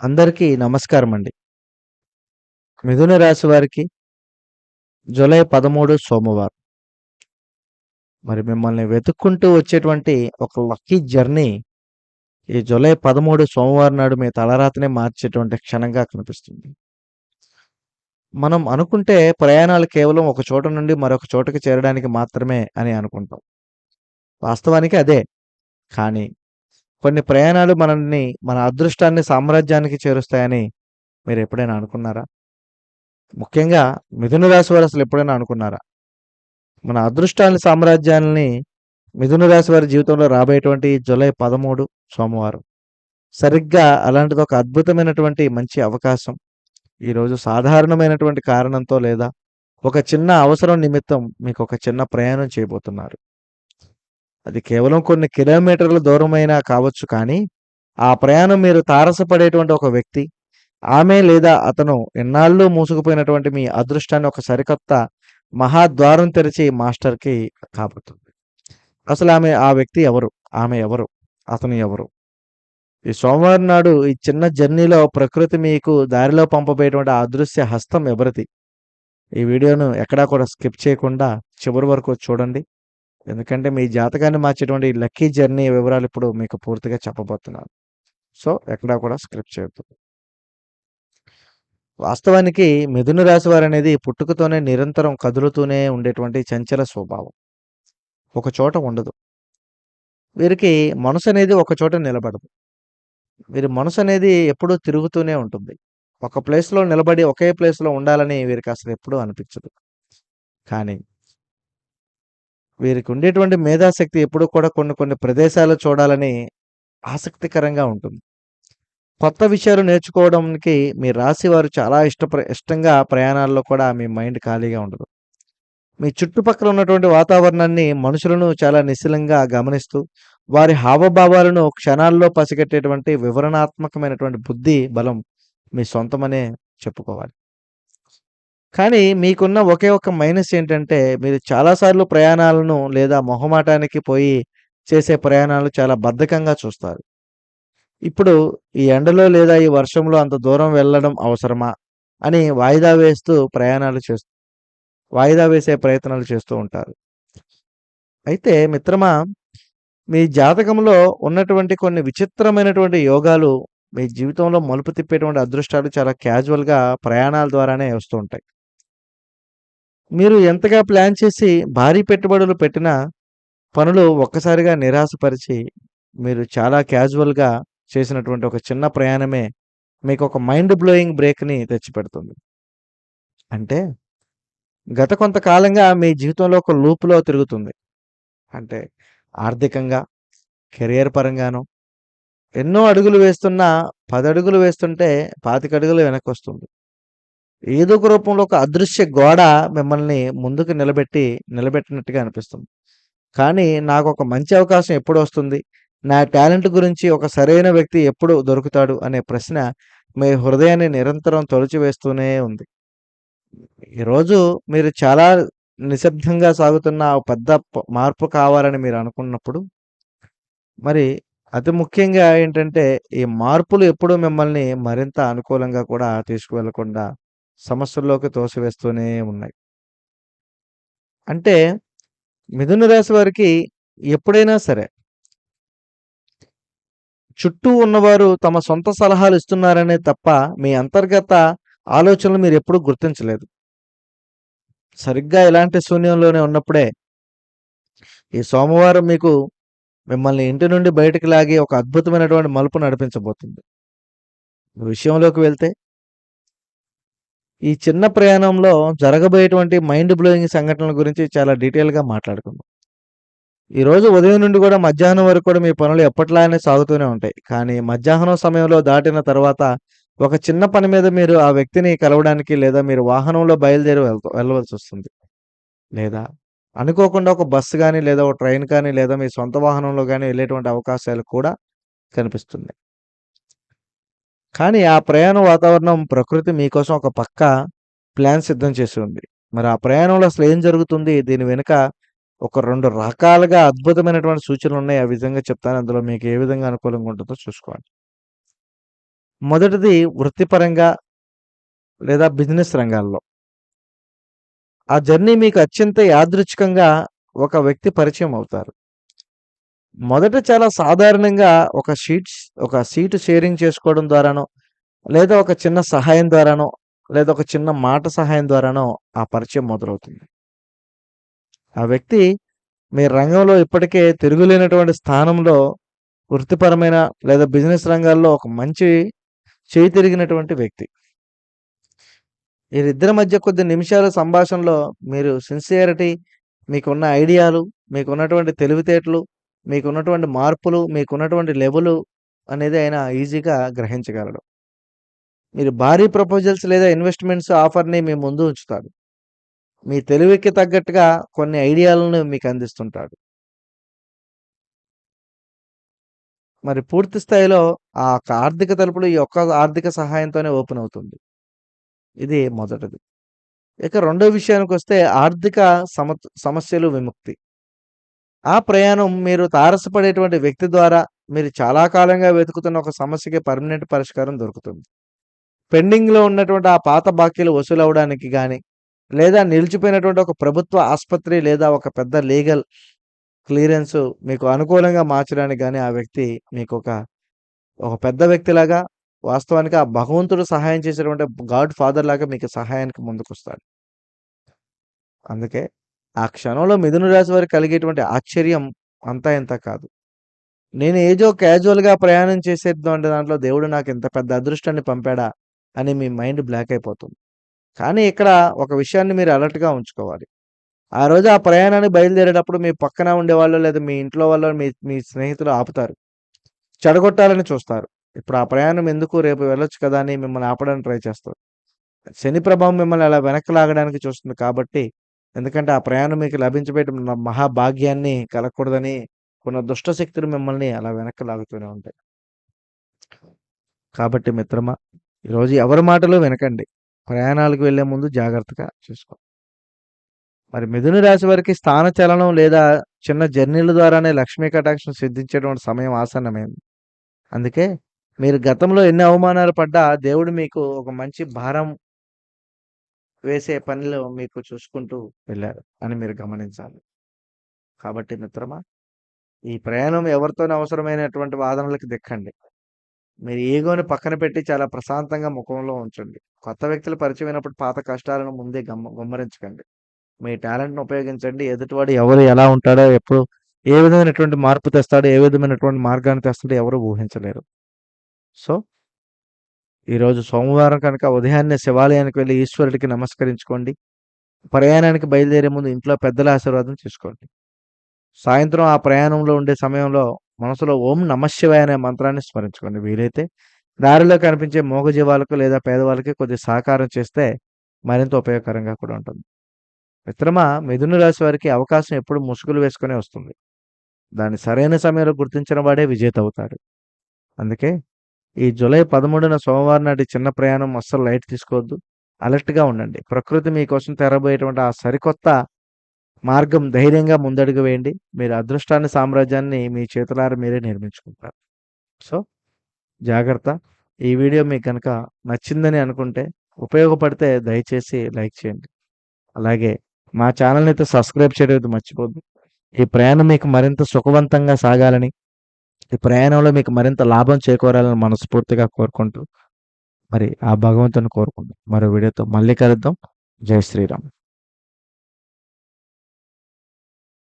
అందరికీ నమస్కారం అండి. మిథున రాశి వారికి జూలై 13 సోమవారం. మరి మిమ్మల్ని వెతుక్కుంటూ వచ్చేటువంటి ఒక లక్కీ జర్నీ ఈ జూలై 13 సోమవారం నాడు మీ తలరాతనే మార్చేటువంటి క్షణంగా కనిపిస్తుంది. మనం అనుకుంటే ప్రయాణాలు కేవలం ఒక చోట నుండి మరొక చోటకి చేరడానికి మాత్రమే అని అనుకుంటాం. వాస్తవానికి అదే. కానీ కొన్ని ప్రయాణాలు మనల్ని మన అదృష్టాన్ని సామ్రాజ్యానికి చేరుస్తాయని మీరెప్పుడైనా అనుకున్నారా? ముఖ్యంగా మిథున రాశి వారు అసలు ఎప్పుడైనా అనుకున్నారా? మన అదృష్టాన్ని సామ్రాజ్యాల్ని మిథున రాశి వారి జీవితంలో రాబోయేటువంటి జూలై 13 సోమవారం. సరిగ్గా అలాంటిది ఒక అద్భుతమైనటువంటి మంచి అవకాశం. ఈరోజు సాధారణమైనటువంటి కారణంతో లేదా ఒక చిన్న అవసరం నిమిత్తం మీకు ఒక చిన్న ప్రయాణం చేయబోతున్నారు. అది కేవలం కొన్ని కిలోమీటర్ల దూరమైనా కావచ్చు కానీ, ఆ ప్రయాణం మీరు తారసపడేటువంటి ఒక వ్యక్తి, ఆమె లేదా అతను ఎన్నాళ్ళు మూసుకుపోయినటువంటి మీ అదృష్టాన్ని ఒక సరికొత్త మహాద్వారం తెరిచి మాస్టర్‌కి కాబోతుంది. అసలు ఆ వ్యక్తి ఎవరు? ఆమె ఎవరు? అతను ఎవరు? ఈ సోమవారం నాడు ఈ చిన్న జర్నీలో ప్రకృతి మీకు దారిలో పంపబోయేటువంటి ఆ అదృశ్య హస్తం ఎవరిది? ఈ వీడియోను ఎక్కడా కూడా స్కిప్ చేయకుండా చివరి వరకు చూడండి. ఎందుకంటే మీ జాతకాన్ని మార్చేటువంటి ఈ లక్కీ జర్నీ వివరాలు ఇప్పుడు మీకు పూర్తిగా చెప్పబోతున్నాను. సో, ఎక్కడా కూడా స్కిప్ చేయొద్దు. వాస్తవానికి మిథున రాశి వారనేది పుట్టుకతోనే నిరంతరం కదులుతూనే ఉండేటువంటి చంచల స్వభావం. ఒక చోట ఉండదు. వీరికి మనసనేది ఒక చోట నిలబడదు. వీరి మనసనేది ఎప్పుడూ తిరుగుతూనే ఉంటుంది. ఒక ప్లేస్‌లో నిలబడి ఒకే ప్లేస్‌లో ఉండాలని వీరికి అసలెప్పుడూ అనిపించదు. కానీ వీరికి ఉండేటువంటి మేధాశక్తి ఎప్పుడూ కూడా కొన్ని కొన్ని ప్రదేశాలు చూడాలని ఆసక్తికరంగా ఉంటుంది. కొత్త విషయాలు నేర్చుకోవడానికి మీ రాశి వారు చాలా ఇష్టంగా ప్రయాణాల్లో కూడా మీ మైండ్ ఖాళీగా ఉండదు. మీ చుట్టుపక్కల ఉన్నటువంటి వాతావరణాన్ని, మనుషులను చాలా నిశ్చలంగా గమనిస్తూ, వారి హావభావాలను క్షణాల్లో పసిగట్టేటువంటి వివరణాత్మకమైనటువంటి బుద్ధి, బలం మీ సొంతమనే చెప్పుకోవాలి. కానీ మీకున్న ఒకే ఒక్క మైనస్ ఏంటంటే, మీరు చాలా సార్లు ప్రయాణాలను లేదా మొహమాటానికి పోయి చేసే ప్రయాణాలు చాలా బద్ధకంగా చూస్తారు. ఇప్పుడు ఈ ఎండలో లేదా ఈ వర్షంలో అంత దూరం వెళ్ళడం అవసరమా? అని వాయిదా వేసే ప్రయత్నాలు చేస్తూ ఉంటారు. అయితే మిత్రమా, మీ జాతకంలో ఉన్నటువంటి కొన్ని విచిత్రమైనటువంటి యోగాలు మీ జీవితంలో మలుపు తిప్పేటువంటి అదృష్టాలు చాలా క్యాజువల్‌గా ప్రయాణాల ద్వారానే వస్తూ ఉంటాయి. మీరు ఎంతగా ప్లాన్ చేసి భారీ పెట్టుబడులు పెట్టినా పనులు ఒక్కసారిగా నిరాశపరిచి మీరు చాలా క్యాజువల్‌గా చేసినటువంటి ఒక చిన్న ప్రయాణమే మీకు ఒక మైండ్ బ్లోయింగ్ బ్రేక్‌ని తెచ్చిపెడుతుంది. అంటే గత కొంతకాలంగా మీ జీవితంలో ఒక లూప్‌లో తిరుగుతుంది. అంటే ఆర్థికంగా, కెరియర్ పరంగాను ఎన్నో అడుగులు వేస్తున్నా 10 అడుగులు వేస్తుంటే 25 అడుగులు వెనక్కొస్తుంది. ఏదో ఒక రూపంలో ఒక అదృశ్య గోడ మిమ్మల్ని ముందుకు నిలబెట్టినట్టుగా అనిపిస్తుంది. కానీ నాకొక మంచి అవకాశం ఎప్పుడొస్తుంది? నా టాలెంట్ గురించి ఒక సరైన వ్యక్తి ఎప్పుడు దొరుకుతాడు? అనే ప్రశ్న మీ హృదయాన్ని నిరంతరం తొలిచివేస్తూనే ఉంది. ఈరోజు మీరు చాలా నిశ్శబ్దంగా సాగుతున్న ఓ పెద్ద మార్పు కావాలని మీరు అనుకున్నప్పుడు, మరి అతి ముఖ్యంగా ఏంటంటే, ఈ మార్పులు ఎప్పుడూ మిమ్మల్ని మరింత అనుకూలంగా కూడా తీసుకువెళ్ళకుండా సమస్యల్లోకి తోసివేస్తూనే ఉన్నాయి. అంటే మిథున రాశి వారికి ఎప్పుడైనా సరే, చుట్టూ ఉన్నవారు తమ సొంత సలహాలు ఇస్తున్నారనే తప్ప, మీ అంతర్గత ఆలోచనలు మీరెప్పుడూ గుర్తించలేదు. సరిగ్గా ఇలాంటి శూన్యంలోనే ఉన్నప్పుడే, ఈ సోమవారం మీకు మిమ్మల్ని ఇంటి నుండి బయటికి లాగి ఒక అద్భుతమైనటువంటి మలుపు నడిపించబోతుంది. విషయంలోకి వెళ్తే, ఈ చిన్న ప్రయాణంలో జరగబోయేటువంటి మైండ్ బ్లోయింగ్ సంఘటనల గురించి చాలా డీటెయిల్‌గా మాట్లాడుకుందాం. ఈరోజు ఉదయం నుండి కూడా మధ్యాహ్నం వరకు కూడా మీ పనులు ఎప్పట్లానే సాగుతూనే ఉంటాయి. కానీ మధ్యాహ్నం సమయంలో దాటిన తర్వాత ఒక చిన్న పని మీద మీరు ఆ వ్యక్తిని కలవడానికి లేదా మీరు వాహనంలో బయలుదేరి వెళ్ళవలసొస్తుంది. లేదా అనుకోకుండా ఒక బస్సు గాని, లేదా ఒక ట్రైన్ కానీ, లేదా మీ సొంత వాహనంలో గాని వెళ్ళేటువంటి అవకాశాలు కూడా కనిపిస్తున్నాయి. కానీ ఆ ప్రయాణ వాతావరణం ప్రకృతి మీకోసం ఒక పక్కా ప్లాన్ సిద్ధం చేసి ఉంది. మరి ఆ ప్రయాణంలో అసలు ఏం జరుగుతుంది? దీని వెనుక ఒక 2 రకాలుగా అద్భుతమైనటువంటి సూచనలున్నాయి. ఆ విధంగా చెప్తాను. అందులో మీకు ఏ విధంగా అనుకూలంగా ఉంటుందో చూసుకోండి. మొదటిది వృత్తిపరంగా లేదా బిజినెస్ రంగాల్లో. ఆ జర్నీ మీకు అత్యంత యాదృచ్ఛికంగా ఒక వ్యక్తి పరిచయం అవుతారు. మొదట చాలా సాధారణంగా ఒక సీటు షేరింగ్ చేసుకోవడం ద్వారానో, లేదా ఒక చిన్న సహాయం ద్వారానో, లేదా ఒక చిన్న మాట సహాయం ద్వారానో ఆ పరిచయం మొదలవుతుంది. ఆ వ్యక్తి మీ రంగంలో ఇప్పటికే తిరుగులేనటువంటి స్థానంలో వృత్తిపరమైన లేదా బిజినెస్ రంగాల్లో ఒక మంచి చేయి తిరిగినటువంటి వ్యక్తి. వీరిద్దరి మధ్య కొద్ది నిమిషాల సంభాషణలో మీరు సిన్సియారిటీ, మీకున్న ఐడియాలు, మీకున్నటువంటి తెలివితేటలు, మీకున్నటువంటి మార్పులు, మీకున్నటువంటి లెవెలు అనేది ఆయన ఈజీగా గ్రహించగలడు. మీరు భారీ ప్రపోజల్స్ లేదా ఇన్వెస్ట్మెంట్స్ ఆఫర్ని మీ ముందు ఉంచుతాడు. మీ తెలివికి తగ్గట్టుగా కొన్ని ఐడియాలను మీకు అందిస్తుంటాడు. మరి పూర్తి స్థాయిలో ఆ యొక్క ఆర్థిక తలుపులు ఈ ఒక్క ఆర్థిక సహాయంతోనే ఓపెన్ అవుతుంది. ఇది మొదటిది. ఇక రెండో విషయానికొస్తే ఆర్థిక సమస్యలు విముక్తి. ఆ ప్రయాణం మీరు తారసపడేటువంటి వ్యక్తి ద్వారా మీరు చాలా కాలంగా వెతుకుతున్న ఒక సమస్యకి పర్మనెంట్ పరిష్కారం దొరుకుతుంది. పెండింగ్‌లో ఉన్నటువంటి ఆ పాత బాకీలు వసూలవ్వడానికి గాని, లేదా నిలిచిపోయినటువంటి ఒక ప్రభుత్వ ఆస్పత్రి లేదా ఒక పెద్ద లీగల్ క్లియరెన్సు మీకు అనుకూలంగా మార్చడానికి గాని ఆ వ్యక్తి ఒక పెద్ద వ్యక్తిలాగా, వాస్తవానికి ఆ భగవంతుడు సహాయం చేసేటువంటి గాడ్ ఫాదర్ లాగా మీకు సహాయానికి ముందుకొస్తాడు. అందుకే ఆ క్షణంలో మిథున రాశి వారికి కలిగేటువంటి ఆశ్చర్యం అంతా ఇంతా కాదు. నేను ఏదో క్యాజువల్‌గా ప్రయాణం చేసేటువంటి దాంట్లో దేవుడు నాకు ఇంత పెద్ద అదృష్టాన్ని పంపాడా అని మీ మైండ్ బ్లాక్ అయిపోతుంది. కానీ ఇక్కడ ఒక విషయాన్ని మీరు అలర్ట్‌గా ఉంచుకోవాలి. ఆ రోజు ఆ ప్రయాణానికి బయలుదేరేటప్పుడు మీ పక్కన ఉండేవాళ్ళు లేదా మీ ఇంట్లో వాళ్ళు మీ మీ స్నేహితులు ఆపుతారు. చెడగొట్టాలని చూస్తారు. ఇప్పుడు ఆ ప్రయాణం ఎందుకు రేపు వెళ్ళొచ్చు కదా అని మిమ్మల్ని ఆపడానికి ట్రై చేస్తారు. శని ప్రభావం మిమ్మల్ని అలా వెనక్కి లాగడానికి చూస్తుంది కాబట్టి, ఎందుకంటే ఆ ప్రయాణం మీకు లభించబోయే మహాభాగ్యాన్ని కలగకూడదని కొన్ని దుష్ట శక్తులు మిమ్మల్ని అలా వెనక్కి లాగుతూనే ఉంటాయి. కాబట్టి మిత్రమా, ఈరోజు ఎవరి మాటలు వినకండి. ప్రయాణాలకు వెళ్ళే ముందు జాగ్రత్తగా చూసుకోండి. మరి మిథున రాశి వారికి స్థానచలనం లేదా చిన్న జర్నీల ద్వారానే లక్ష్మీ కటాక్షం సిద్ధించేటువంటి సమయం ఆసన్నమైంది. అందుకే మీరు గతంలో ఎన్ని అవమానాలు పడ్డా దేవుడు మీకు ఒక మంచి భారం వేసే పనిలో మీకు చూసుకుంటూ వెళ్ళారు అని మీరు గమనించాలి. కాబట్టి మిత్రమా, ఈ ప్రయాణం ఎవరితోని అవసరమైనటువంటి వాదనలకు దిక్కండి. మీరు ఈగోని పక్కన పెట్టి చాలా ప్రశాంతంగా ముఖంలో ఉంచండి. కొత్త వ్యక్తులు పరిచయమైనప్పుడు పాత కష్టాలను ముందే గుమ్మరించకండి. మీ టాలెంట్‌ని ఉపయోగించండి. ఎదుటివాడు ఎవరు ఎలా ఉంటాడో, ఎప్పుడు ఏ విధమైనటువంటి మార్పు తెస్తాడో, ఏ విధమైనటువంటి మార్గాన్ని తెస్తాడో ఎవరు ఊహించలేరు. సో, ఈరోజు సోమవారం కనుక ఉదయాన్నే శివాలయానికి వెళ్లి ఈశ్వరుడికి నమస్కరించుకోండి. ప్రయాణానికి బయలుదేరే ముందు ఇంట్లో పెద్దల ఆశీర్వాదం తీసుకోండి. సాయంత్రం ఆ ప్రయాణంలో ఉండే సమయంలో మనసులో ఓం నమఃశివాయ అనే మంత్రాన్ని స్మరించుకోండి. వీలైతే దారిలో కనిపించే మూగజీవాలకు లేదా పేదవాళ్ళకి కొద్దిగా సహకారం చేస్తే మరింత ఉపయోగకరంగా కూడా ఉంటుంది. మిత్రమా, మిథున రాశి వారికి అవకాశం ఎప్పుడు ముసుగులు వేసుకునే వస్తుంది. దాన్ని సరైన సమయంలో గుర్తించిన వాడే విజేత అవుతాడు. అందుకే ఈ జూలై 13న సోమవారం నాటి చిన్న ప్రయాణం అస్సలు లైట్ తీసుకోవద్దు. అలర్ట్‌గా ఉండండి. ప్రకృతి మీకోసం తెరబోయేటువంటి ఆ సరికొత్త మార్గం ధైర్యంగా ముందడుగు వేయండి. మీరు అదృష్టాన్ని, సామ్రాజ్యాన్ని మీ చేతులారా మీరే నిర్మించుకుంటారు. సో, జాగ్రత్త. ఈ వీడియో మీకు గనక నచ్చిందని అనుకుంటే, ఉపయోగపడితే దయచేసి లైక్ చేయండి. అలాగే మా ఛానల్‌ని అయితే సబ్స్క్రైబ్ చేయడం అయితే మర్చిపోద్దు. ఈ ప్రయాణం మీకు మరింత సుఖవంతంగా సాగాలని, ఈ ప్రయాణంలో మీకు మరింత లాభం చేకూరాలని మనస్ఫూర్తిగా కోరుకుంటూ, మరి ఆ భగవంతుని కోరుకుందాం. మరో వీడియోతో మళ్ళీ కలుద్దాం. జై శ్రీరామ్.